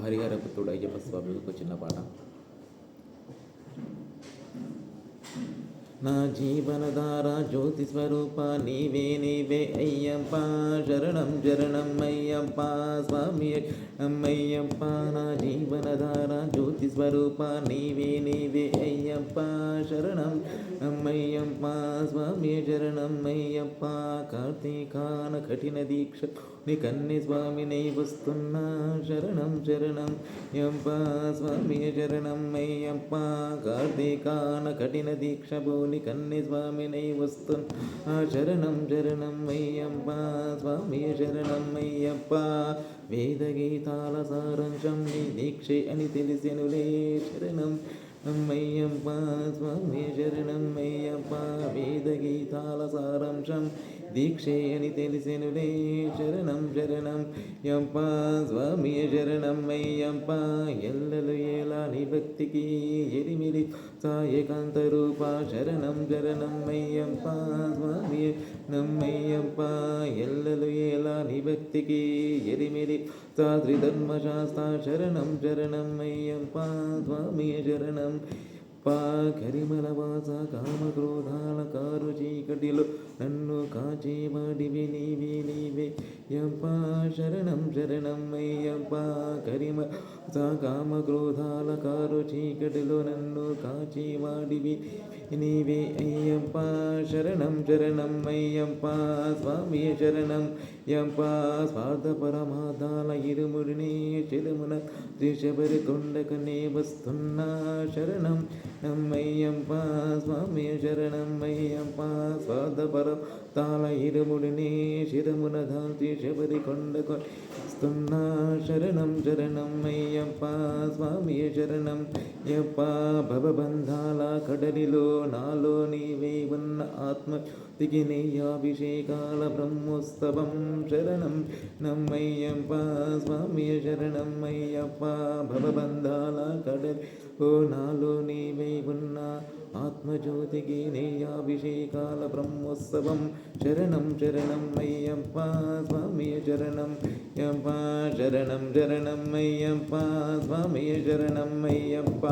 హరిహరపుత్రుడు అయ్యప్ప స్వామికి ఒక చిన్న పాట. నా జీవనధార జ్యోతి స్వరూప నీవే నీవే అయ్యప్ప, శరణం శరణం అయ్యప్ప స్వామి అయ్యప్ప. నా జీవనధార జ్యోతి స్వరూప నీవే నీవే అయ్యప్ప, శరణం అయ్యప్ప స్వామి శరణం అయ్యప్ప. కార్తీకాన కఠిన దీక్ష నీ కన్ని స్వామి నై వస్తున్నా, శరణం శరణం అయ్యప్ప స్వామి శరణం అయ్యప్ప. కార్తీకాన కఠిన దీక్ష బోని కన్ని స్వామి నై వస్తున్నా, శరణం శరణం అయ్యప్ప స్వామి శరణం అయ్యప్ప. వేద గీతాల సారాంశం నీ దీక్షే అని తెలిసెనులే, శరణం అయ్యప్ప స్వామి శరణం అయ్యప్ప. వేద గీతాల సారాంశం దీక్షే అని తెలిసెనులే, శరణం శరణం అయ్యప్ప స్వామి శరణం అయ్యప్ప. ఎల్లలు ఏలా నీ భక్తికి ఎరిమిరి సాయకాంత రూప, శరణం శరణం అయ్యప్ప స్వామి నమ్మయ్యప్ప. ఎల్లలు ఏలా నీ భక్తికి ఎరిమిరి సాద్రి ధర్మశాస్త్ర, శరణం శరణం అయ్యప్ప స్వామి శరణం కరిమల వాస కామక్రోధాల కారు చీకటిలో నన్ను కాచేవాడివి నీవే నీవే యప్ప, శరణం శరణం అయ్యప్ప. కరిమల కామక్రోధాల కారు చీకటిలో నన్ను కాచేవాడివి నీవే అయ్యప్ప, శరణం శరణం అయ్యప్ప స్వామి శరణం యప్ప. స్వార్థ పరమాదాల ఇరుముడిని చిరుమున త్రిశబరి కొండకనే వస్తున్నా, శరణం అమ్మయ్యప్ప స్వామి శరణం అయ్యప్ప. స్వార్థ పరమాదాల ఇరుముడిని శిరమున దాల్చి శబరి కొండకు వస్తున్నా, శరణం శరణం అయ్యప్ప స్వామి శరణం యప్ప. భవబంధాల కడలిలో నాలో నీవే ఉన్న ఆత్మ దిగి నెయ్యాభిషేకాల బ్రహ్మోత్సవం, శరణం నమ్మయ్యప్ప స్వామి శరణం అయ్యప్ప. భవబంధాల కడలిలో నాలో నీవే ఉన్న ఆత్మజ్యోతికి నెయ్యాభిషేకాల బ్రహ్మోత్సవం, శరణం శరణం అయ్యప్ప స్వామి శరణం యప్ప. శరణం శరణం అయ్యప్ప స్వామి శరణం అయ్యప్ప.